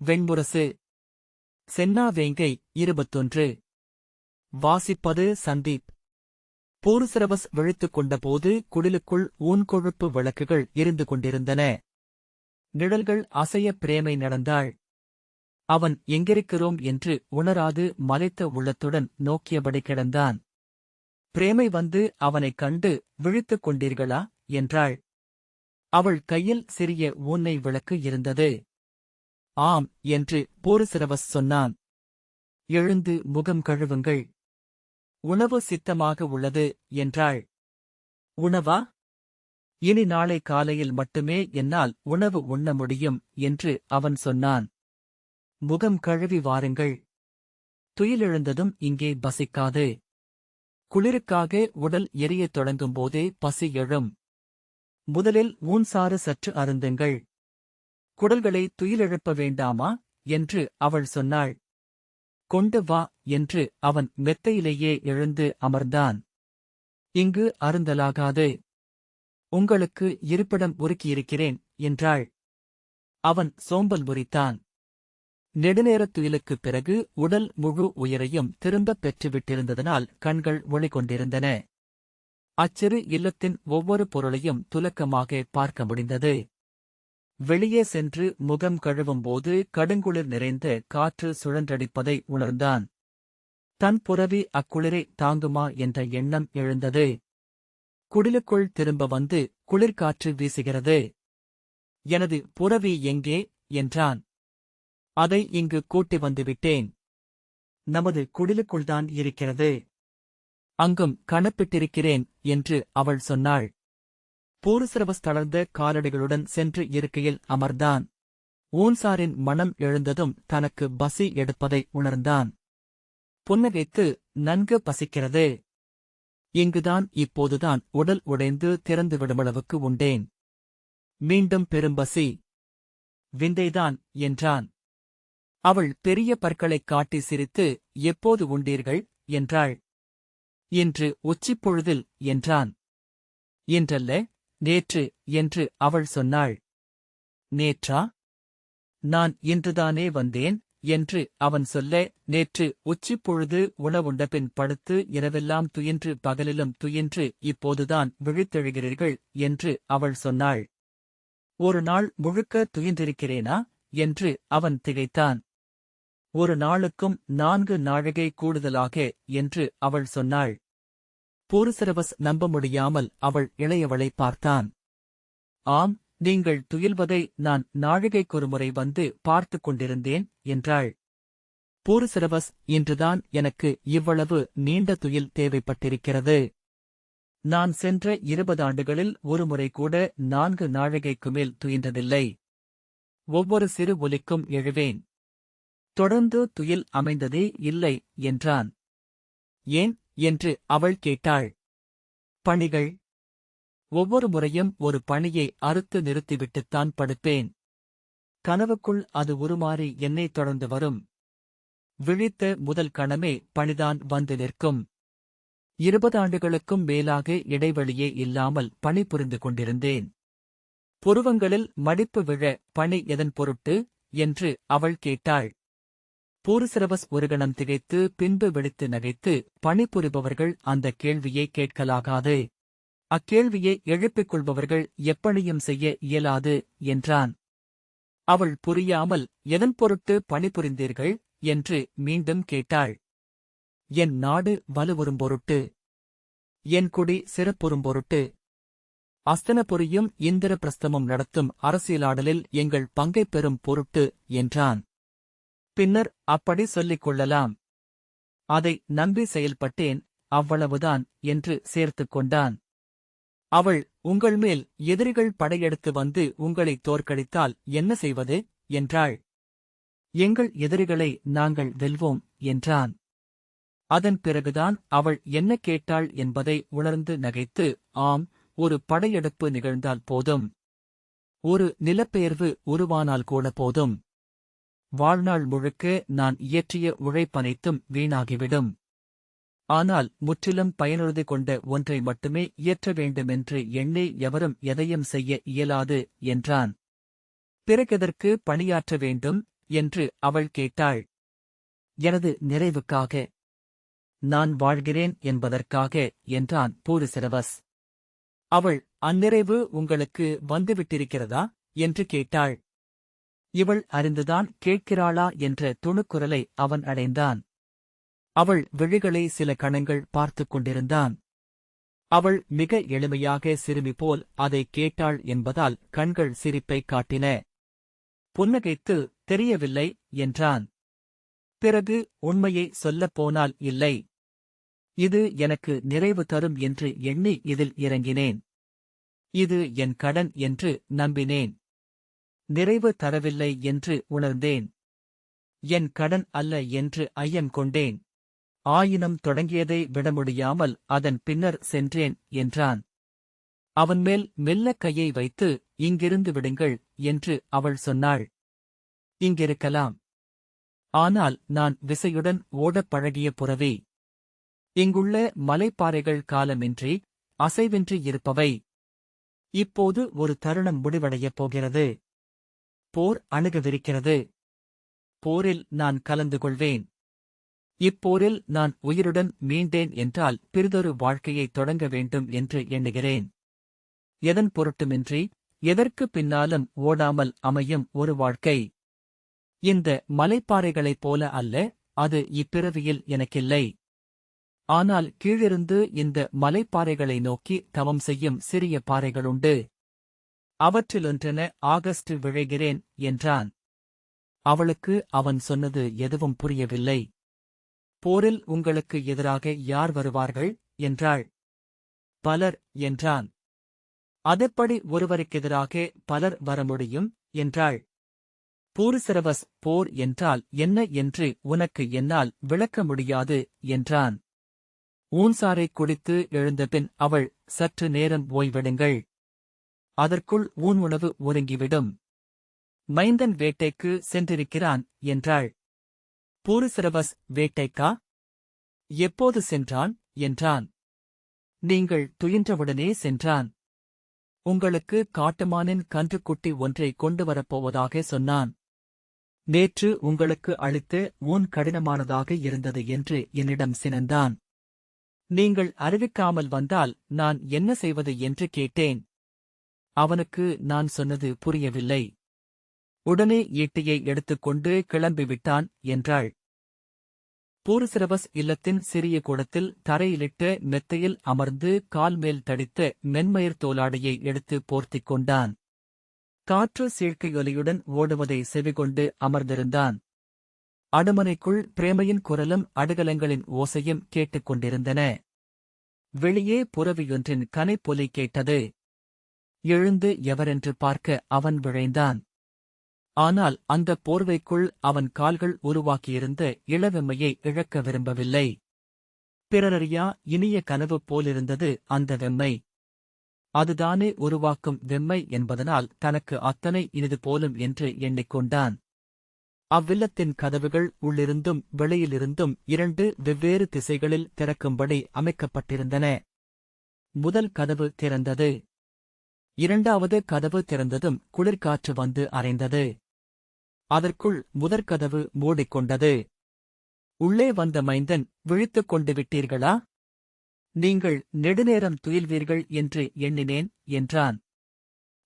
வெண்முரசு. சென்னா வேங்கை 21. வாசிப்பது சந்தீப். பூர்சரவஸ் விழித்துக் கொண்டபோது குடிலுக்குள் ஊன்கொழுப்பு விளக்குகள் எரிந்து கொண்டிருந்தன. நிழல்கள் அசைய பிரேமை நடந்தாள். அவன் எங்கிருக்கிறோம் என்று உணராது மலைத்த உள்ளத்துடன் நோக்கியபடி கிடந்தான். பிரேமை வந்து அவனைக் கண்டு விழித்துக் கொண்டீர்களா என்றாள். அவள் கையில் சிறிய ஊன்னை விளக்கு இருந்தது. ஆம் என்று பூர்சரவஸ் சொன்னான். எழுந்து முகம் கழுவுங்கள். உணவு சித்தமாக உள்ளது என்றாள். உணவா? இனி நாளை காலையில் மட்டுமே என்னால் உணவு உண்ண முடியும் என்று அவன் சொன்னான். முகம் கழுவி வாருங்கள். துயிலெழுந்ததும் இங்கே பசிக்காது. குளிருக்காக உடல் எரியத் தொடங்கும்போதே பசி எழும். முதலில் ஊன்சாறு சற்று அருந்துங்கள். குடல்களை துயிலெழுப்ப வேண்டாமா என்று அவள் சொன்னாள். கொண்டு வா என்று அவன் மெத்தையிலேயே எழுந்து அமர்ந்தான். இங்கு அருந்தலாகாது. உங்களுக்கு இருப்பிடம் ஒதுக்கியிருக்கிறேன் என்றாள். அவன் சோம்பல் முறித்தான். நெடுநேரத் துயிலுக்குப் பிறகு உடல் முழு உயிரையும் திரும்பப் பெற்றுவிட்டிருந்ததனால் கண்கள் ஒளிகொண்டிருந்தன. அச்சிறு இல்லத்தின் ஒவ்வொரு பொருளையும் துலக்கமாக பார்க்க முடிந்தது. வெளியே சென்று முகம் கழுவும்போது கடுங்குளிர் நிறைந்த காற்று சுழன்றடிப்பதை உணர்ந்தான். தன் புரவி அக்குளிரை தாங்குமா என்ற எண்ணம் எழுந்தது. குடிலுக்குள் திரும்ப வந்து குளிர்காற்று வீசுகிறது. எனது புரவி எங்கே என்றான். அதை இங்கு கூட்டி வந்துவிட்டேன். நமது குடிலுக்குள்தான் இருக்கிறது. அங்கும் கணப்பிட்டிருக்கிறேன் என்று அவள் சொன்னாள். பூர்சரவஸ் தளர்ந்த காலடிகளுடன் சென்று இருக்கையில் அமர்ந்தான். ஊன்சாரின் மனம் எழுந்ததும் தனக்கு பசி எடுப்பதை உணர்ந்தான். புன்னகைத்து, நன்கு பசிக்கிறது. இங்குதான் இப்போதுதான் உடல் உடைந்து திறந்துவிடுமளவுக்கு உண்டேன். மீண்டும் பெரும்பசி. விந்தைதான் என்றான். அவள் பெரிய பற்களைக் காட்டி சிரித்து, எப்போது உண்டீர்கள் என்றாள். இன்று உச்சிப்பொழுதில் என்றான். இன்றல்ல, நேற்று என்று அவள் சொன்னாள். நேற்றா? நான் இன்றுதானே வந்தேன் என்று அவன் சொல்ல, நேற்று உச்சிப்பொழுது உணவுண்டபின் படுத்து இரவெல்லாம் துயின்று பகலிலும் துயின்று இப்போதுதான் விழித்தெழுகிறீர்கள் என்று அவள் சொன்னாள். ஒரு நாள் முழுக்க துயின்றிருக்கிறேனா என்று அவன் திகைத்தான். ஒரு நாளுக்கும் 4 நாழிகை கூடுதலாக என்று அவள் சொன்னாள். பூர்சரவஸ் நம்ப முடியாமல் அவள் இளையவளை பார்த்தான். ஆம், நீங்கள் துயில்வதை நான் நாழிகைக்கொருமுறை வந்து பார்த்துக் கொண்டிருந்தேன் என்றாள். பூர்சரவஸ், இன்றுதான் எனக்கு இவ்வளவு நீண்ட துயில் தேவைப்பட்டிருக்கிறது. நான் சென்ற 20 ஆண்டுகளில் ஒருமுறை கூட 4 நாழிகைக்கு மேல் துயின்றதில்லை. ஒவ்வொரு சிறு ஒலிக்கும் எழுவேன். தொடர்ந்து துயில் அமைந்ததே இல்லை என்றான். ஏன் என்று அவள் கேட்டாள். பணிகள். ஒவ்வொரு முறையும் ஒரு பணியை அறுத்து நிறுத்திவிட்டுத்தான் படுப்பேன். கனவுக்குள் அது உருமாறி என்னை தொடர்ந்து வரும். விழித்த முதல் கணமே பணிதான் வந்து நிற்கும். 20 ஆண்டுகளுக்கும் மேலாக இடைவெளியே இல்லாமல் பணிபுரிந்து கொண்டிருந்தேன். புருவங்களில் மடிப்பு விழ பணி எதன் பொருட்டு என்று அவள் கேட்டாள். பூர்சரவஸ் ஒரு கணம் திகைத்து பின்பு வெடித்து நகைத்து, பணிபுரிபவர்கள் அந்த கேள்வியை கேட்கலாகாது. அக்கேள்வியை எழுப்பிக் கொள்பவர்கள் எப்பணியும் செய்ய இயலாது என்றான். அவள் புரியாமல், எதன் பொருட்டு பணிபுரிந்தீர்கள் என்று மீண்டும் கேட்டாள். என் நாடு வலுவுறும் பொருட்டு. என் குடி சிறப்புறும் பொருட்டு. அஸ்தனபுரியும் இந்திரபிரஸ்தமும் நடத்தும் அரசியலாடலில் எங்கள் பங்கைப் பெறும் பொருட்டு என்றான். பின்னர் அப்படி சொல்லிக் கொள்ளலாம். அதை நம்பி செயல்பட்டேன், அவ்வளவுதான் என்று சேர்த்துக் கொண்டான். அவள், உங்கள் மேல் எதிரிகள் படையெடுத்து வந்து உங்களை தோற்கடித்தால் என்ன செய்வது என்றாள். எங்கள் எதிரிகளை நாங்கள் வெல்வோம் என்றான். அதன் பிறகுதான் அவள் என்ன கேட்டாள் என்பதை உணர்ந்து நகைத்து, ஆம், ஒரு படையெடுப்பு நிகழ்ந்தால் போதும். ஒரு நிலப்பெயர்வு உருவானால் கூட போதும். வாழ்நாள் முழுக்க நான் இயற்றிய உழைப்பனைத்தும் வீணாகிவிடும். ஆனால் முற்றிலும் பயனுறுதி கொண்ட ஒன்றை மட்டுமே இயற்ற வேண்டுமென்று எண்ணி எவரும் எதையும் செய்ய இயலாது என்றான். பிறகெதற்கு பணியாற்ற வேண்டும் என்று அவள் கேட்டாள். எனது நிறைவுக்காக. நான் வாழ்கிறேன் என்பதற்காக என்றான் பூரிசிரவஸ். அவள், அந்நிறைவு உங்களுக்கு வந்துவிட்டிருக்கிறதா என்று கேட்டாள். இவள் அறிந்துதான் கேட்கிறாளா என்ற துணுக்குரலை அவன் அடைந்தான். அவள் விழிகளை சில கணங்கள் பார்த்துக் கொண்டிருந்தான். அவள் மிக எளிமையாக சிறுமி போல் அதை கேட்டாள் என்பதால் கண்கள் சிரிப்பைக் காட்டின. புன்னகைத்து, தெரியவில்லை என்றான். பிறகு உண்மையை சொல்லப்போனால் இல்லை. இது எனக்கு நிறைவு தரும் என்று எண்ணி இதில் இறங்கினேன். இது என் கடன் என்று நம்பினேன். நிறைவு தரவில்லை என்று உணர்ந்தேன். என் கடன் அல்ல என்று ஐயம் கொண்டேன். ஆயினும் தொடங்கியதை விட முடியாமல் அதன் பின்னர் சென்றேன் என்றான். அவன்மேல் மெல்ல கையை வைத்து, இங்கிருந்து விடுங்கள் என்று அவள் சொன்னாள். இங்கிருக்கலாம். ஆனால் நான் விசையுடன் ஓடப் பழகிய புறவி. இங்குள்ள மலைப்பாறைகள் காலமின்றி, அசைவின்றி இருப்பவை. இப்போது ஒரு தருணம் முடிவடையப் போகிறது. போர் அணுகவிருக்கிறது. போரில் நான் கலந்து கொள்வேன். இப்போரில் நான் உயிருடன் மீண்டேன் என்றால் பிறிதொரு வாழ்க்கையைத் தொடங்க வேண்டும் என்று எண்ணுகிறேன். எதன் பொருட்டுமின்றி, எதற்கு பின்னாலும் ஓடாமல் அமையும் ஒரு வாழ்க்கை. இந்த மலைப்பாறைகளைப் போல அல்ல, அது இப்பிறவியில் எனக்கில்லை. ஆனால் கீழிருந்து இந்த மலைப்பாறைகளை நோக்கி தவம் செய்யும் சிறிய பாறைகளுண்டு. அவற்றிலொன்றென ஆகஸ்ட் விழைகிறேன் என்றான். அவளுக்கு அவன் சொன்னது எதுவும் புரியவில்லை. போரில் உங்களுக்கு எதிராக யார் வருவார்கள் என்றாள். பலர் என்றான். அதெப்படி ஒருவருக்கெதிராக பலர் வர முடியும் என்றாள். பூரிசிரவஸ், போர் என்றால் என்ன என்று உனக்கு என்னால் விளக்க முடியாது என்றான். ஊன்சாறைக் குடித்து எழுந்தபின் அவள், சற்று நேரம் ஓய்வெடுங்கள். அதற்குள் ஊன் உணவு ஒருங்கிவிடும். மைந்தன் வேட்டைக்கு சென்றிருக்கிறான் என்றாள். பூரிசிரவஸ், வேட்டைக்கா? எப்போது சென்றான் என்றான். நீங்கள் துயின்றவுடனே சென்றான். உங்களுக்கு காட்டுமானின் கன்றுக்குட்டி ஒன்றை கொண்டு வரப்போவதாக சொன்னான். நேற்று உங்களுக்கு அளித்த ஊன் கடினமானதாக இருந்தது என்று என்னிடம் சினந்தான். நீங்கள் அறிவிக்காமல் வந்தால் நான் என்ன செய்வது என்று கேட்டேன். அவனுக்கு நான் சொன்னது புரியவில்லை. உடனே ஈட்டியை எடுத்துக்கொண்டு கிளம்பிவிட்டான் என்றாள். பூரிசிரவஸ் இல்லத்தின் சிறிய கூடத்தில் தரையிலிட்ட மெத்தையில் அமர்ந்து கால் மேல் தடித்த மென்மயிர் தோலாடையை எடுத்து போர்த்திக் கொண்டான். காற்று சீழ்க்கையொலியுடன் ஓடுவதை செவிகொண்டு அமர்ந்திருந்தான். அடுமனைக்குள் பிரேமையின் குரலும் அடுகலங்களின் ஓசையும் கேட்டுக் கொண்டிருந்தன. வெளியே புரவியொன்றின் கனைப்பொலி கேட்டது. எழுந்து எவரென்று பார்க்க அவன் விழைந்தான். ஆனால் அந்த போர்வைக்குள் அவன் கால்கள் உருவாக்கியிருந்த இளவெம்மையை இழக்க விரும்பவில்லை. பிறரறியா இனிய கனவு போலிருந்தது அந்த வெம்மை. அதுதானே உருவாக்கும் வெம்மை என்பதனால் தனக்கு அத்தனை இனிது போலும் என்று எண்ணிக்கொண்டான். அவ்வில்லத்தின் கதவுகள் உள்ளிருந்தும் வெளியிலிருந்தும் 2 வெவ்வேறு திசைகளில் திறக்கும்படி அமைக்கப்பட்டிருந்தன. முதல் கதவு திறந்தது. 2வது கதவு திறந்ததும் குளிர்காற்று வந்து அறைந்தது. அதற்குள் முதற்கதவு மூடிக்கொண்டது. உள்ளே வந்த மைந்தன், விழித்துக் கொண்டு விட்டீர்களா? நீங்கள் நெடுநேரம் துயில்வீர்கள் என்று எண்ணினேன் என்றான்.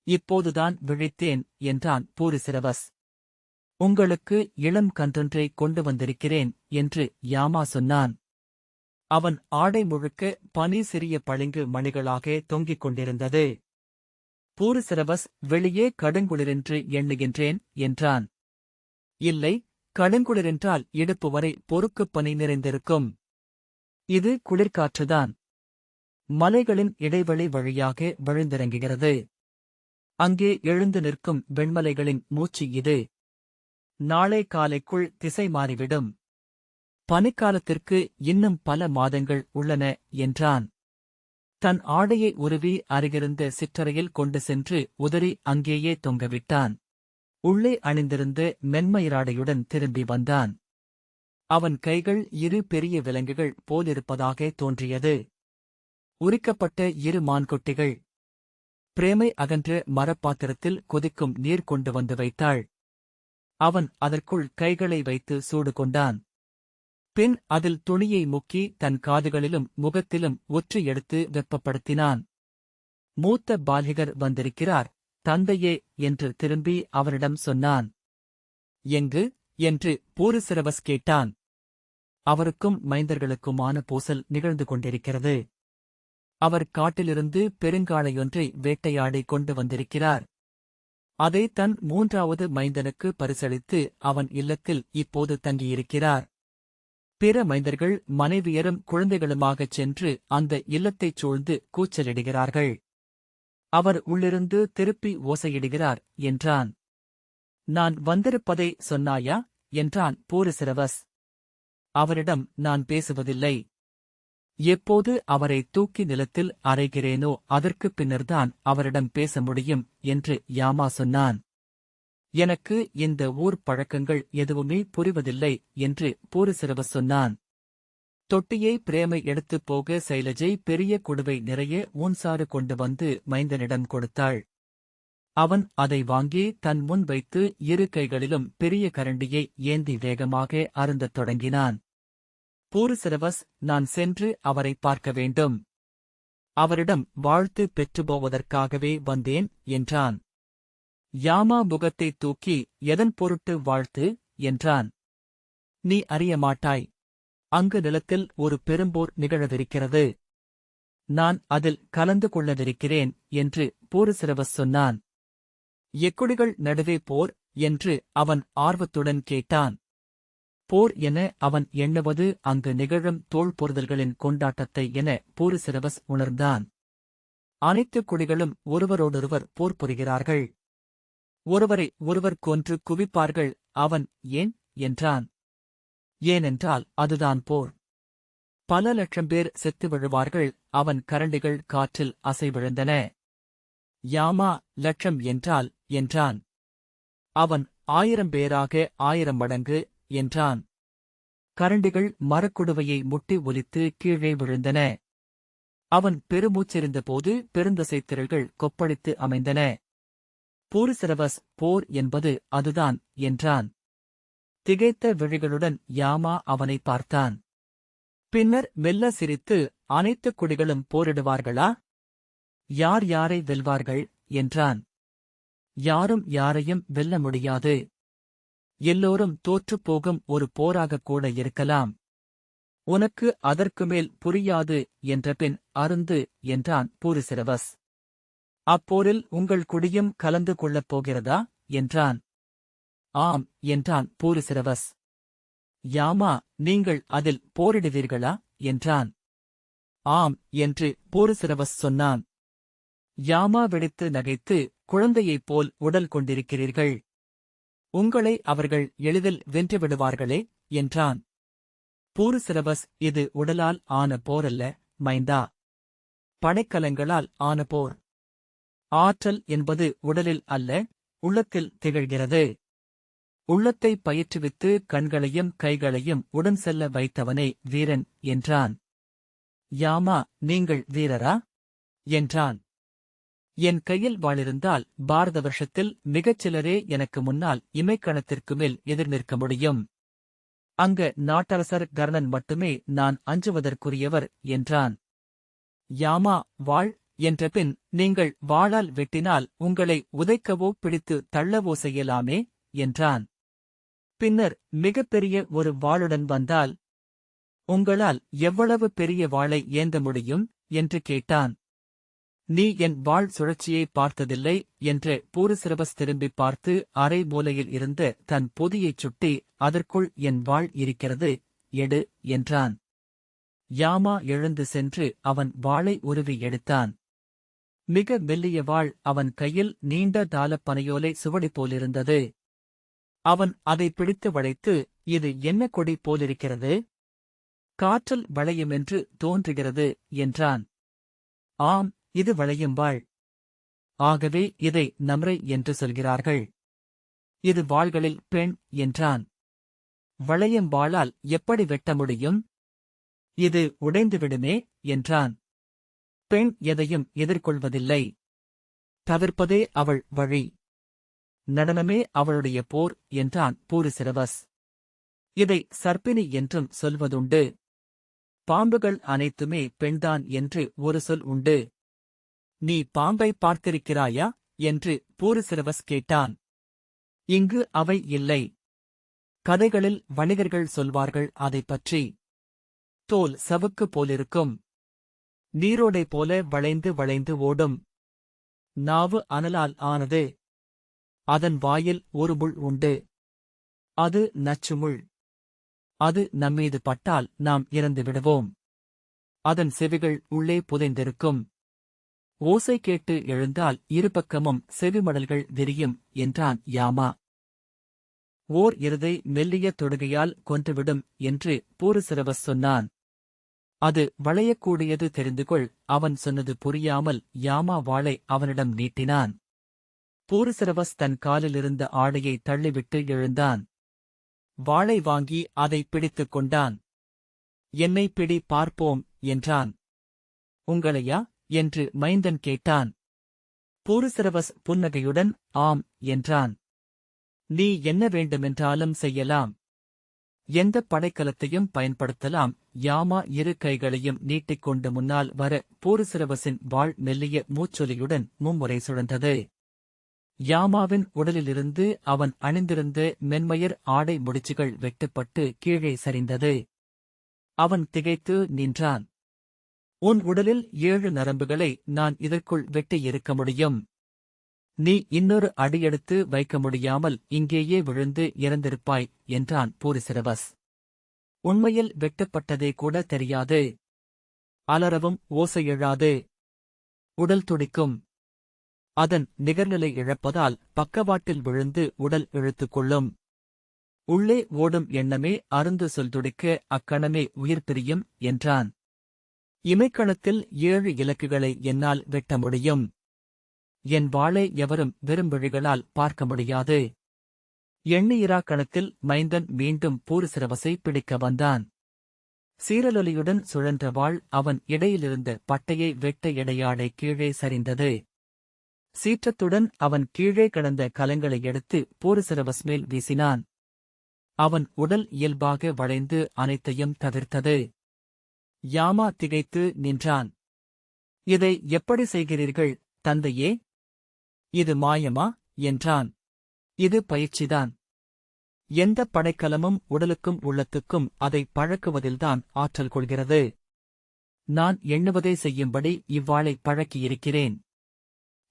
இப்போதுதான் விழித்தேன் என்றான் பூரிசிரவஸ். உங்களுக்கு இளம் கன்றொன்றை கொண்டு வந்திருக்கிறேன் என்று யாமா சொன்னான். அவன் ஆடை முழுக்க பனி சிறிய பளிங்கு மணிகளாக தொங்கிக் கொண்டிருந்தது. பூரிசிரவஸ், வெளியே கடுங்குளிரென்று எண்ணுகின்றேன் என்றான். இல்லை, கடுங்குளிரென்றால் இடுப்பு வரை பொறுக்குப் பனி நிறைந்திருக்கும். இது குளிர்காற்றுதான். மலைகளின் இடைவெளி வழியாக விழுந்திறங்குகிறது. அங்கே எழுந்து நிற்கும் வெண்மலைகளின் மூச்சு இது. நாளை காலைக்குள் திசை மாறிவிடும். பனிக்காலத்திற்கு இன்னும் பல மாதங்கள் உள்ளன என்றான். தன் ஆடையை உருவி அருகிருந்த சிற்றறையில் கொண்டு சென்று உதறி அங்கேயே தொங்கவிட்டான். உள்ளே அணிந்திருந்த மென்மயிராடையுடன் திரும்பி வந்தான். அவன் கைகள் 2 பெரிய விலங்குகள் போலிருப்பதாக தோன்றியது. உரிக்கப்பட்ட 2 மான்குட்டிகள். பிரேமை அகன்ற மரப்பாத்திரத்தில் கொதிக்கும் நீர் கொண்டு வந்து வைத்தாள். அவன் அதற்குள் கைகளை வைத்து சூடு கொண்டான். பின் அதில் துணியை முக்கி தன் காதுகளிலும் முகத்திலும் ஒற்றி எடுத்து வெப்பப்படுத்தினான். மூத்த பாலிகர் வந்திருக்கிறார், தந்தையே என்று திரும்பி அவரிடம் சொன்னான். எங்கு என்று பூரிசிரவஸ் கேட்டான். அவருக்கும் மைந்தர்களுக்குமான பூசல் நிகழ்ந்து கொண்டிருக்கிறது. அவர் காட்டிலிருந்து பெருங்காளையொன்றை வேட்டையாடி கொண்டு வந்திருக்கிறார். அதை தன் 3வது மைந்தனுக்கு பரிசளித்து அவன் இல்லத்தில் இப்போது தங்கியிருக்கிறார். பிற மைந்தர்கள் மனைவியரும் குழந்தைகளுமாகச் சென்று அந்த இல்லத்தைச் சூழ்ந்து கூச்சலிடுகிறார்கள். அவர் உள்ளிருந்து திருப்பி ஓசையிடுகிறார் என்றான். நான் வந்திருப்பதை சொன்னாயா என்றான் பூரிசிரவஸ். அவரிடம் நான் பேசுவதில்லை. எப்போது அவரை தூக்கி நிலத்தில் அறைகிறேனோ அதற்குப் பின்னர்தான் அவரிடம் பேச முடியும் என்று யாமா சொன்னான். எனக்கு இந்த ஊர் பழக்கங்கள் எதுவுமே புரிவதில்லை என்று பூரிசிரவஸ் சொன்னான். தொட்டியை பிரேமை எடுத்துப் போக சைலஜை பெரிய குடுவை நிறைய ஊன்சாறு கொண்டு வந்து மைந்தனிடம் கொடுத்தாள். அவன் அதை வாங்கி தன் முன் வைத்து இரு கைகளிலும் பெரிய கரண்டியை ஏந்தி வேகமாக அருந்தத் தொடங்கினான். பூரிசிரவஸ், நான் சென்று அவரை பார்க்க வேண்டும். அவரிடம் வாழ்த்து பெற்றுப்போவதற்காகவே வந்தேன் என்றான். யாமா முகத்தை தூக்கி, எதன் பொருட்டு வாழ்த்து என்றான். நீ அறிய மாட்டாய். அங்கு நிலத்தில் ஒரு பெரும்போர் நிகழவிருக்கிறது. நான் அதில் கலந்து கொள்ளவிருக்கிறேன் என்று பூரிசிரவஸ் சொன்னான். எக்குடிகள் நடுவே போர் என்று அவன் ஆர்வத்துடன் கேட்டான். போர் என அவன் எண்ணுவது அங்கு நிகழும் தோள் பொறுதல்களின் கொண்டாட்டத்தை என பூரிசிரவஸ் உணர்ந்தான். அனைத்து குடிகளும் ஒருவரோடொருவர் போர் புரிகிறார்கள். ஒருவரை ஒருவர் கொன்று குவிப்பார்கள். அவன் ஏன் என்றான். ஏனென்றால் அதுதான் போர். பல லட்சம் பேர் செத்து விழுவார்கள். அவன் கரண்டிகள் காற்றில் அசைவிழுந்தன. யாமா, லட்சம் என்றால் என்றான். அவன் 1000 பேராக 1000 மடங்கு என்றான். கரண்டிகள் மரக்குடுவையை முட்டி ஒலித்து கீழே விழுந்தன. அவன் பெருமூச்செறிந்தபோது பெருந்தசைத்திரள்கள் கொப்பளித்து அமைந்தன. பூரிசிரவஸ், போர் என்பது அதுதான் என்றான். திகைத்த விழிகளுடன் யாமா அவனை பார்த்தான். பின்னர் மெல்ல சிரித்து, அனைத்து குடிகளும் போரிடுவார்களா? யார் யாரை வெல்வார்கள் என்றான். யாரும் யாரையும் வெல்ல முடியாது. எல்லோரும் தோற்றுப்போகும் ஒரு போராகக் கூட இருக்கலாம். உனக்கு அதற்குமேல் புரியாது என்றபின் அருந்து என்றான் பூரிசிரவஸ். அப்போரில் உங்கள் குடியும் கலந்து கொள்ளப் போகிறதா என்றான். ஆம் என்றான் பூரிசிரவஸ். யாமா, நீங்கள் அதில் போரிடுவீர்களா என்றான். ஆம் என்று பூரிசிரவஸ் சொன்னான். யாமா வெடித்து நகைத்து, குழந்தையைப் போல் உடல் கொண்டிருக்கிறீர்கள். உங்களை அவர்கள் எளிதில் வென்றுவிடுவார்களே என்றான். பூரிசிரவஸ், இது உடலால் ஆன போரல்ல மைந்தா. படைக்கலங்களால் ஆன போர். ஆற்றல் என்பது உடலில் அல்ல, உள்ளத்தில் திகழ்கிறது. உள்ளத்தை பயிற்றுவித்து கண்களையும் கைகளையும் உடன் செல்ல வைத்தவனே வீரன் என்றான். யாமா, நீங்கள் வீரரா என்றான். என் கையில் வாளிருந்தால் பாரத வருஷத்தில் மிகச் சிலரே எனக்கு முன்னால் இமைக்கணத்திற்கு மேல் எதிர் நிற்க முடியும். அங்க நாட்டரசர் கர்ணன் மட்டுமே நான் அஞ்சுவதற்குரியவர் என்றான். யாமா, வாழ் என்றபின், நீங்கள் வாளால் வெட்டினால் உங்களை உதைக்கவோ பிடித்து தள்ளவோ செய்யலாமே என்றான். பின்னர் மிகப்பெரிய ஒரு வாளுடன் வந்தால் உங்களால் எவ்வளவு பெரிய வாளை ஏந்த முடியும் என்று கேட்டான். நீ என் வாள் சுழற்சியை பார்த்ததில்லை என்று பூரிசிரவஸ் திரும்பிப் பார்த்து அரை மூலையில் இருந்த தன் பொதியைச் சுட்டி, அதற்குள் என் வாள் இருக்கிறது, எடு என்றான். யாமா எழுந்து சென்று அவன் வாளை உருவி எடுத்தான். மிக மெல்லிய வாள் அவன் கையில் நீண்ட தாளப்பனையோலை சுவடி போலிருந்தது. அவன் அதை பிடித்து வளைத்து, இது என்ன கொடி போலிருக்கிறது? காற்றில் வளையுமென்று தோன்றுகிறது என்றான். ஆம், இது வளையும் வாள். ஆகவே இதை நம்ரை என்று சொல்கிறார்கள். இது வாள்களில் பெண் என்றான். வளையும் வாளால் எப்படி வெட்ட முடியும்? இது உடைந்துவிடுமே என்றான். பெண் எதையும் எதிர்கொள்வதில்லை. தவிர்ப்பதே அவள் வழி. நடனமே அவளுடைய போர் என்றான் பூரிசிரவஸ். இதை சர்ப்பினி என்றும் சொல்வதுண்டு. பாம்புகள் அனைத்துமே பெண்தான் என்று ஒரு சொல் உண்டு. நீ பாம்பை பார்த்திருக்கிறாயா என்று பூரிசிரவஸ் கேட்டான். இங்கு அவை இல்லை. கதைகளில் வணிகர்கள் சொல்வார்கள் அதைப் பற்றி. தோல் சவுக்கு போலிருக்கும். நீரோடை போல வளைந்து வளைந்து ஓடும். நாவு அனலால் ஆனது. அதன் வாயில் ஒரு முள் உண்டு. அது நச்சு முள். அது நம்மீது பட்டால் நாம் இறந்து விடுவோம். அதன் செவிகள் உள்ளே புதைந்திருக்கும். ஓசை கேட்டு எழுந்தால் இருபக்கமும் செவிமடல்கள் விரியும் என்றான் யாமா. ஓர் எருதை மெல்லிய தொடுகையால் கொன்றுவிடும் என்று பூரிசிரவஸ் சொன்னான். அது வளையக்கூடியது தெரிந்துகொள். அவன் சொன்னது புரியாமல் யாமா வாளை அவனிடம் நீட்டினான். பூரிசிரவஸ் தன் காலிலிருந்த ஆடையை தள்ளிவிட்டு எழுந்தான். வாளை வாங்கி அதை பிடித்துக் கொண்டான். என்னை பிடி பார்ப்போம் என்றான். உங்களையா என்று மைந்தன் கேட்டான். பூரிசிரவஸ் புன்னகையுடன் ஆம் என்றான். நீ என்ன வேண்டுமென்றாலும் செய்யலாம். எந்த படைக்கலத்தையும் பயன்படுத்தலாம். யாமா இரு கைகளையும் நீட்டிக்கொண்டு முன்னால் வர பூரிசிரவசின் வாள் மெல்லிய மூச்சொலியுடன் மும்முறை சுழந்தது. யாமாவின் உடலிலிருந்து அவன் அணிந்திருந்த மென்மயிர் ஆடை முடிச்சுகள் வெட்டுப்பட்டு கீழே சரிந்தது. அவன் திகைத்து நின்றான். உன் உடலில் 7 நரம்புகளை நான் இதற்குள் வெட்டியிருக்க முடியும். நீ இன்னொரு அடியெடுத்து வைக்க முடியாமல் இங்கேயே விழுந்து இறந்திருப்பாய் என்றான் பூரிசிரவஸ். உண்மையில் வெட்டப்பட்டதே கூட தெரியாது. அலறவும் ஓசை எழாது. உடல் துடிக்கும். அதன் நிகர்நிலை இழப்பதால் பக்கவாட்டில் விழுந்து உடல் இழுத்துக் கொள்ளும். உள்ளே ஓடும் எண்ணமே அருந்து சொல் துடிக்க அக்கணமே உயிர் பிரியும் என்றான். இமைக்கணத்தில் 7 இலக்குகளை என்னால் வெட்ட முடியும். என் வாளை எவரும் வெறும்பிழிகளால் பார்க்க முடியாது. எண்ணியிரா கணத்தில் மைந்தன் மீண்டும் பூரிசிரவசை பிடிக்க வந்தான். சீரலொலியுடன் சுழன்ற வாள் அவன் இடையிலிருந்த பட்டையை வெட்ட இடையாடை கீழே சரிந்தது. சீற்றத்துடன் அவன் கீழே கிடந்த கலங்களை எடுத்து பூரிசிரவஸ் மேல் வீசினான். அவன் உடல் இயல்பாக வளைந்து அனைத்தையும் தவிர்த்தது. யாமா திகைத்து நின்றான். இதை எப்படி செய்கிறீர்கள் தந்தையே? இது மாயமா என்றான். இது பயிற்சிதான். எந்த படைக்கலமும் உடலுக்கும் உள்ளத்துக்கும் அதை பழக்குவதில்தான் ஆற்றல் கொள்கிறது. நான் எண்ணுவதை செய்யும்படி இவ்வாளை பழக்கியிருக்கிறேன்.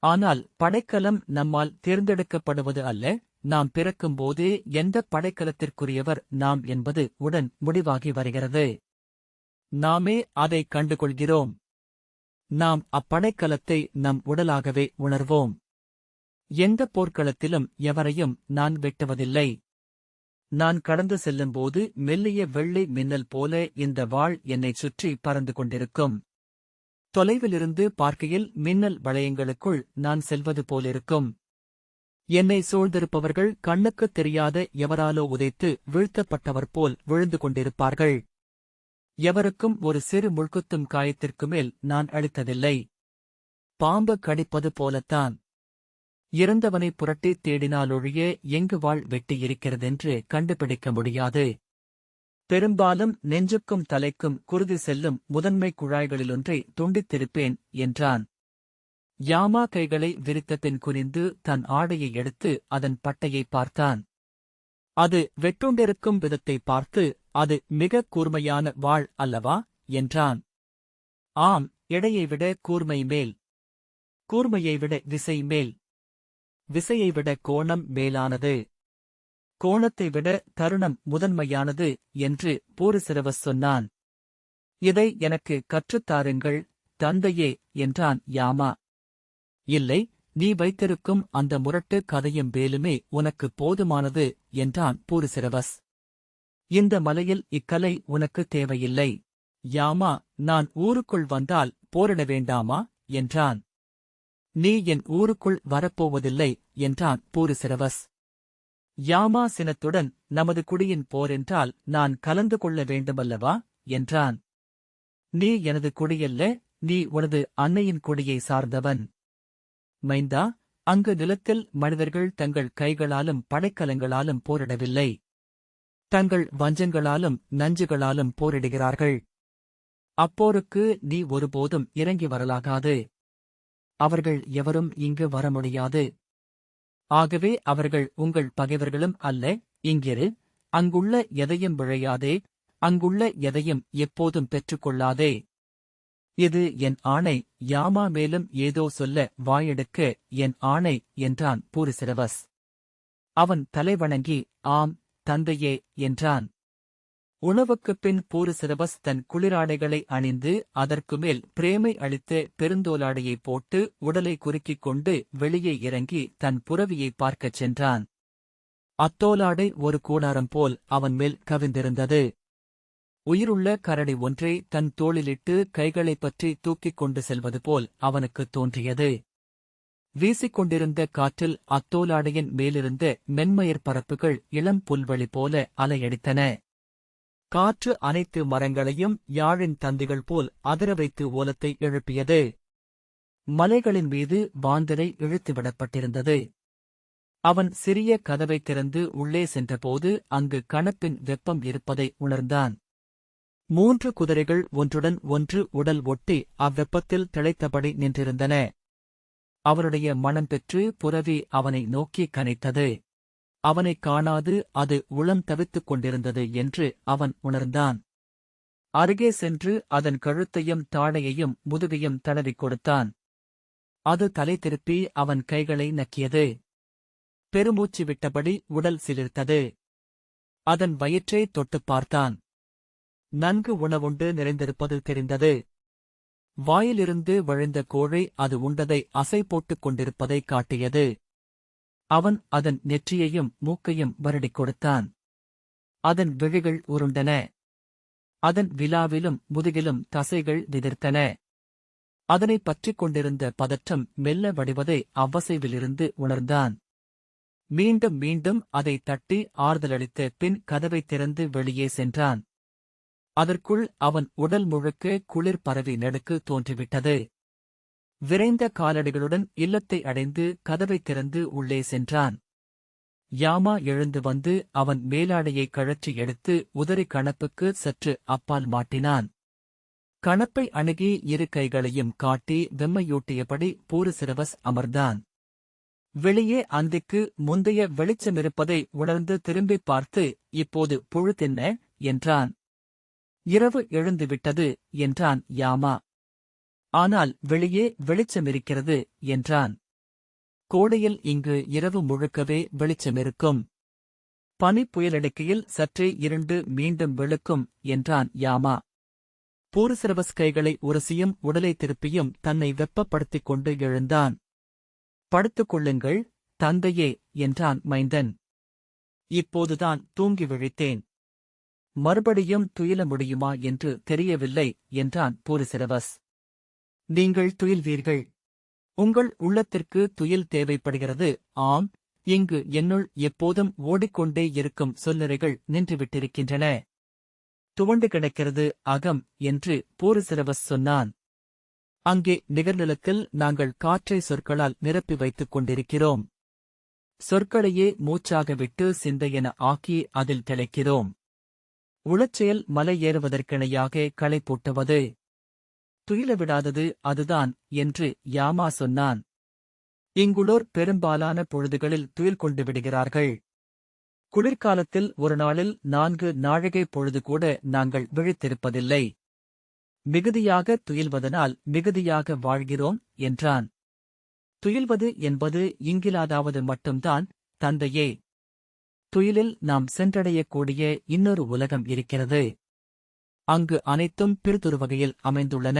ஆனால் படைக்கலம் நம்மால் தேர்ந்தெடுக்கப்படுவது அல்ல. நாம் பிறக்கும்போதே எந்த படைக்கலத்திற்குரியவர் நாம் என்பது உடன் முடிவாகி வருகிறது. நாமே அதை கண்டுகொள்கிறோம். நாம் அப்படைக்கலத்தை நம் உடலாகவே உணர்வோம். எந்த போர்க்களத்திலும் எவரையும் நான் வெட்டுவதில்லை. நான் கடந்து செல்லும்போது மெல்லிய வெள்ளை மின்னல் போல இந்த வாள் என்னைச் சுற்றி பறந்து கொண்டிருக்கும். தொலைவிலிருந்து பார்க்கையில் மின்னல் வளையங்களுக்குள் நான் செல்வது போலிருக்கும். என்னை சூழ்ந்திருப்பவர்கள் கண்ணுக்குத் தெரியாத எவராலோ உதைத்து வீழ்த்தப்பட்டவர் போல் விழுந்து கொண்டிருப்பார்கள். எவருக்கும் ஒரு சிறு முள்குத்தும் காயத்திற்கு மேல் நான் அளித்ததில்லை. பாம்பு கடிப்பது போலத்தான். இறந்தவனை புரட்டி தேடினாலொழிய எங்கு வாள் வெட்டியிருக்கிறதென்று கண்டுபிடிக்க முடியாது. பெரும்பாலும் நெஞ்சுக்கும் தலைக்கும் குருதி செல்லும் முதன்மை குழாய்களிலொன்றை துண்டித்திருப்பேன் என்றான். யாமா கைகளை விரித்த பின் குனிந்து தன் ஆடையை எடுத்து அதன் பட்டையை பார்த்தான். அது வெட்டுண்டிருக்கும் விதத்தை பார்த்து அது மிக கூர்மையான வாள் அல்லவா என்றான். ஆம், எடையை விட கூர்மை மேல். கூர்மையை விட விசை மேல். விசையை விட கோணம் மேலானது. கோணத்தை விட தருணம் முதன்மையானது என்று பூரிசிரவஸ் சொன்னான். இதை எனக்கு கற்றுத்தாருங்கள் தந்தையே என்றான் யாமா. இல்லை, நீ வைத்திருக்கும் அந்த முரட்டு கதையும் வேலுமே உனக்கு போதுமானது என்றான் பூரிசிரவஸ். இந்த மலையில் இக்கலை உனக்கு தேவையில்லை. யாமா, நான் ஊருக்குள் வந்தால் போரிட வேண்டாமா என்றான். நீ என் ஊருக்குள் வரப்போவதில்லை என்றான் பூரிசிரவஸ். யாமா சினத்துடன் நமது குடியின் போரென்றால் நான் கலந்து கொள்ள வேண்டுமல்லவா என்றான். நீ எனது குடியல்ல, நீ உனது அன்னையின் குடியை சார்ந்தவன். மைந்தா, அங்கு நிலத்தில் மனிதர்கள் தங்கள் கைகளாலும் படைக்கலங்களாலும் போரிடவில்லை. தங்கள் வஞ்சங்களாலும் நஞ்சுகளாலும் போரிடுகிறார்கள். அப்போருக்கு நீ ஒருபோதும் இறங்கி வரலாகாது. அவர்கள் எவரும் இங்கு வர முடியாது. ஆகவே அவர்கள் உங்கள் பகைவர்களும் அல்ல. இங்கிரு, அங்குள்ள எதையும் விழையாதே, அங்குள்ள எதையும் எப்போதும் பெற்றுக்கொள்ளாதே. இது என் ஆணை. யாமா மேலும் ஏதோ சொல்ல வாயெடுக்க, என் ஆணை என்றான் பூரிசிரவஸ். அவன் தலைவணங்கி, ஆம் தந்தையே என்றான். உணவுக்குப் பின் பூரிசிரவஸ் தன் குளிராடைகளை அணிந்து அதற்குமேல் பிரேமை அளித்த பெருந்தோலாடையைப் போட்டு உடலை குறுக்கிக் கொண்டு வெளியே இறங்கி தன் புரவியை பார்க்கச் சென்றான். அத்தோலாடை ஒரு கூடாரம் போல் அவன் மேல் கவிந்திருந்தது. உயிருள்ள கரடி ஒன்றை தன் தோளிலிட்டு கைகளைப் பற்றி தூக்கிக் கொண்டு செல்வது போல் அவனுக்குத் தோன்றியது. வீசிக்கொண்டிருந்த காற்றில் அத்தோலாடையின் மேலிருந்த மென்மயிர் பரப்புகள் இளம் புல்வெளி போல அலையடித்தன. காற்று அனைத்து மரங்களையும் யாழின் தந்திகள் போல் அதிர வைத்து ஓலத்தை எழுப்பியது. மலைகளின் மீது வாந்தரை இழுத்துவிடப்பட்டிருந்தது. அவன் சிறிய கதவைத் திறந்து உள்ளே சென்றபோது அங்கு கணப்பின் வெப்பம் இருப்பதை உணர்ந்தான். 3 குதிரைகள் ஒன்றுடன் ஒன்று உடல் ஒட்டி அவ்வெப்பத்தில் திளைத்தபடி நின்றிருந்தன. அவருடைய மனம் பெற்று புரவி அவனை நோக்கி கனைத்தது. அவனைக் காணாது அது உளம் தவித்துக் கொண்டிருந்தது என்று அவன் உணர்ந்தான். அருகே சென்று அதன் கழுத்தையும் தாடையையும் முதுகையும் தடவிக் கொடுத்தான். அது தலை திருப்பி அவன் கைகளை நக்கியது. பெருமூச்சு விட்டபடி உடல் சிலிர்த்தது. அதன் வயிற்றை தொட்டுப் பார்த்தான். நன்கு உணவுண்டு நிறைந்திருப்பது தெரிந்தது. வாயிலிருந்து வழிந்த கோழை அது உண்டதை அசை போட்டுக் கொண்டிருப்பதைக் காட்டியது. அவன் அதன் நெற்றியையும் மூக்கையும் வருடிக் கொடுத்தான். அதன் விழிகள் உருண்டன. அதன் விலாவிலும் முதுகிலும் தசைகள் விதிர்த்தன. அதனைப் பற்றிக் கொண்டிருந்த பதற்றம் மெல்ல வடிவதை அவ்வசைவிலிருந்து உணர்ந்தான். மீண்டும் மீண்டும் அதை தட்டி ஆறுதலளித்த பின் கதவைத் திறந்து வெளியே சென்றான். அதற்குள் அவன் உடல் முழுக்க குளிர் பரவி நடுக்கு தோன்றிவிட்டது. விரைந்த காலடிகளுடன் இல்லத்தை அடைந்து கதவைத் திறந்து உள்ளே சென்றான். யாமா எழுந்து வந்து அவன் மேலாடையை கழற்றி எடுத்து உதறி கணப்புக்கு சற்று அப்பால் மாட்டினான். கணப்பை அணுகி இரு கைகளையும் காட்டி வெம்மையூட்டியபடி பூரிசிரவஸ் அமர்ந்தான். வெளியே அந்திக்கு முந்தைய வெளிச்சமிருப்பதை உணர்ந்து திரும்பிப் பார்த்து, இப்போது பொழுதென்ன என்றான். இரவு எழுந்துவிட்டது என்றான் யாமா. ஆனால் வெளியே வெளிச்சமிருக்கிறது என்றான். கோடையில் இங்கு இரவு முழுக்கவே வெளிச்சமிருக்கும். பனி புயலடிக்கையில் சற்றே இருண்டு மீண்டும் வெளுக்கும் என்றான் யாமா. பூரிசிரவஸ் கைகளை உரசியும் உடலை திருப்பியும் தன்னை வெப்பப்படுத்திக் கொண்டு எழுந்தான். படுத்துக் கொள்ளுங்கள் தந்தையே என்றான் மைந்தன். இப்போதுதான் தூங்கி விழித்தேன். மறுபடியும் துயில முடியுமா என்று தெரியவில்லை என்றான் பூரிசிரவஸ். நீங்கள் துயில்வீர்கள். உங்கள் உள்ளத்திற்கு துயில் தேவைப்படுகிறது. ஆம், இங்கு என்னுள் எப்போதும் ஓடிக்கொண்டே இருக்கும் சொல்லுரைகள் நின்றுவிட்டிருக்கின்றன. துவண்டு கிடக்கிறது அகம் என்று பூரிசிரவஸ் சொன்னான். அங்கே நிகர்நிலத்தில் நாங்கள் காற்றை சொற்களால் நிரப்பி வைத்துக் கொண்டிருக்கிறோம். சொற்களையே மூச்சாக விட்டு சிந்தையென ஆக்கி அதில் திளைக்கிறோம். உளச்செயல் மலை ஏறுவதற்கிணையாக களை பூட்டுவது. துயிலவிடாதது அதுதான் என்று யாமா சொன்னான். இங்குளோர் பெரும்பாலான பொழுதுகளில் துயில் கொண்டு விடுகிறார்கள். குளிர்காலத்தில் ஒரு நாளில் 4 நாழிகை பொழுது கூட நாங்கள் விழித்திருப்பதில்லை. மிகுதியாக துயில்வதனால் மிகுதியாக வாழ்கிறோம் என்றான். துயில்வது என்பது இங்கிலாதாவது மட்டும்தான் தந்தையே. துயிலில் நாம் சென்றடையக்கூடிய இன்னொரு உலகம் இருக்கிறது. அங்கு அனைத்தும் பிறிதொரு வகையில் அமைந்துள்ளன.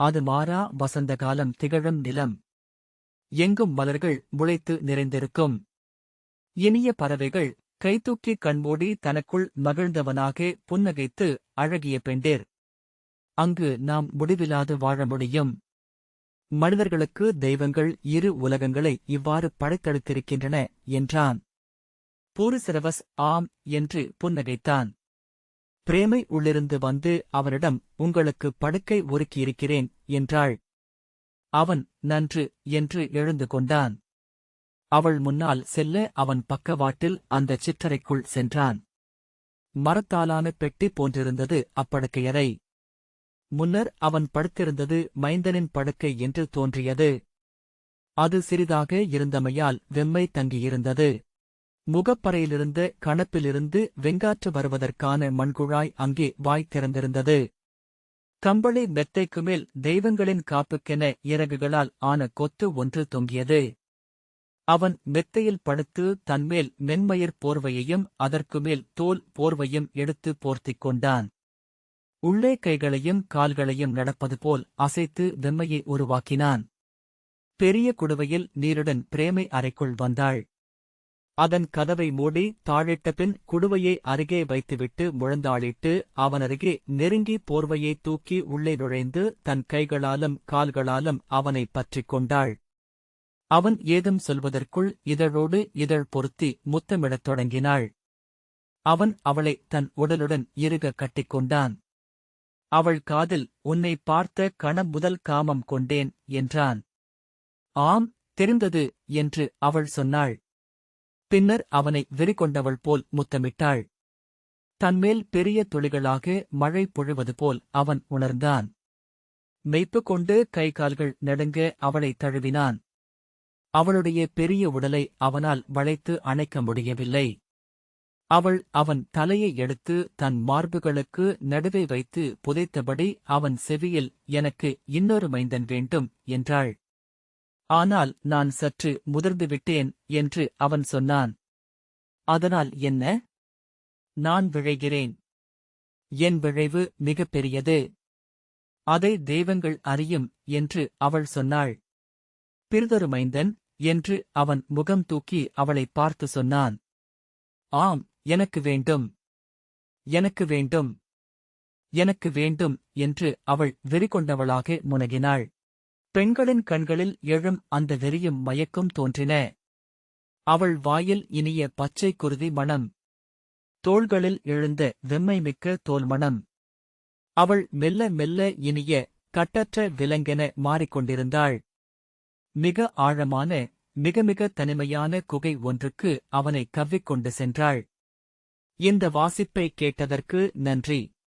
அது மாறா வசந்தகாலம் திகழும் நிலம். எங்கும் மலர்கள் முளைத்து நிறைந்திருக்கும். இனிய பறவைகள் கைதூக்கி கண்மூடி தனக்குள் மகிழ்ந்தவனாக புன்னகைத்து அழகிய பெண்டிர். அங்கு நாம் முடிவிலாது வாழ முடியும். மனிதர்களுக்கு தெய்வங்கள் இரு உலகங்களை இவ்வாறு படைத்தெடுத்திருக்கின்றன என்றான். பூரிசிரவஸ் ஆம் என்று புன்னகைத்தான். பிரேமை உள்ளிருந்து வந்து அவனிடம் உங்களுக்கு படுக்கை ஒருக்கியிருக்கிறேன் என்றாள். அவன் நன்று என்று எழுந்து கொண்டான். அவள் முன்னால் செல்ல அவன் பக்கவாட்டில் அந்த சிற்றறைக்குள் சென்றான். மரத்தாலான பெட்டி போன்றிருந்தது அப்படுக்கையறை. முன்னர் அவன் படுத்திருந்தது மைந்தனின் படுக்கை என்று தோன்றியது. அது சிறிதாக இருந்தமையால் வெம்மை தங்கியிருந்தது. முகப்பறையிலிருந்த கணப்பிலிருந்து வெங்காற்று வருவதற்கான மண்குழாய் அங்கே வாய் திறந்திருந்தது. கம்பளி மெத்தைக்குமேல் தெய்வங்களின் காப்புக்கென இறகுகளால் ஆன கொத்து ஒன்று தொங்கியது. அவன் மெத்தையில் படுத்து தன்மேல் மென்மயிர் போர்வையையும் அதற்குமேல் தோல் போர்வையும் எடுத்து போர்த்திக் கொண்டான். உள்ளே கைகளையும் கால்களையும் நடப்பது போல் அசைத்து வெம்மையை உருவாக்கினான். பெரிய குடுவையில் நீருடன் பிரேமை அறைக்குள் வந்தாள். அதன் கதவை மூடி தாழிட்டபின் குடுவையை அருகே வைத்துவிட்டு முழந்தாளிட்டு அவனருகே நெருங்கி போர்வையை தூக்கி உள்ளே நுழைந்து தன் கைகளாலும் கால்களாலும் அவனை பற்றிக் கொண்டாள். அவன் ஏதும் சொல்வதற்குள் இதழோடு இதழ் பொருத்தி முத்தமிடத் தொடங்கினாள். அவன் அவளை தன் உடலுடன் இறுக கட்டிக்கொண்டான். அவள் காதில் உன்னை பார்த்த கணம் முதல் காமம் கொண்டேன் என்றான். ஆம், தெரிந்தது என்று அவள் சொன்னாள். பின்னர் அவனை வெறிகொண்டவள் போல் முத்தமிட்டாள். தன்மேல் பெரிய துளிகளாக மழை பொழிவது போல் அவன் உணர்ந்தான். மெய்ப்பு கொண்டு கைகால்கள் நடுங்க அவளை தழுவினான். அவளுடைய பெரிய உடலை அவனால் வளைத்து அணைக்க முடியவில்லை. அவள் அவன் தலையை எடுத்து தன் மார்புகளுக்கு நடுவே வைத்து புதைத்தபடி அவன் செவியில் எனக்கு இன்னொரு மைந்தன் வேண்டும் என்றாள். ஆனால் நான் சற்று முதிர்ந்துவிட்டேன் என்று அவன் சொன்னான். அதனால் என்ன? நான் விழைகிறேன். என் விழைவு மிகப் பெரியது. அதை தெய்வங்கள் அறியும் என்று அவள் சொன்னாள். பிறிதொரு மைந்தன் என்று அவன் முகம் தூக்கி அவளை பார்த்து சொன்னான். ஆம், எனக்கு வேண்டும். எனக்கு வேண்டும். எனக்கு வேண்டும் என்று அவள் வெறிகொண்டவளாக முனகினாள். பெண்களின் கண்களில் எழும் அந்த வெறியும் மயக்கும் தோன்றின. அவள் வாயில் இனிய பச்சை குருதி மணம். தோள்களில் எழுந்த வெம்மைமிக்க தோல் மணம். அவள் மெல்ல மெல்ல இனிய கட்டற்ற விலங்கென மாறிக்கொண்டிருந்தாள். மிக ஆழமான மிக மிக தனிமையான குகை ஒன்றுக்கு அவனை கவ்விக்கொண்டு சென்றாள். இந்த வாசிப்பை கேட்டதற்கு நன்றி.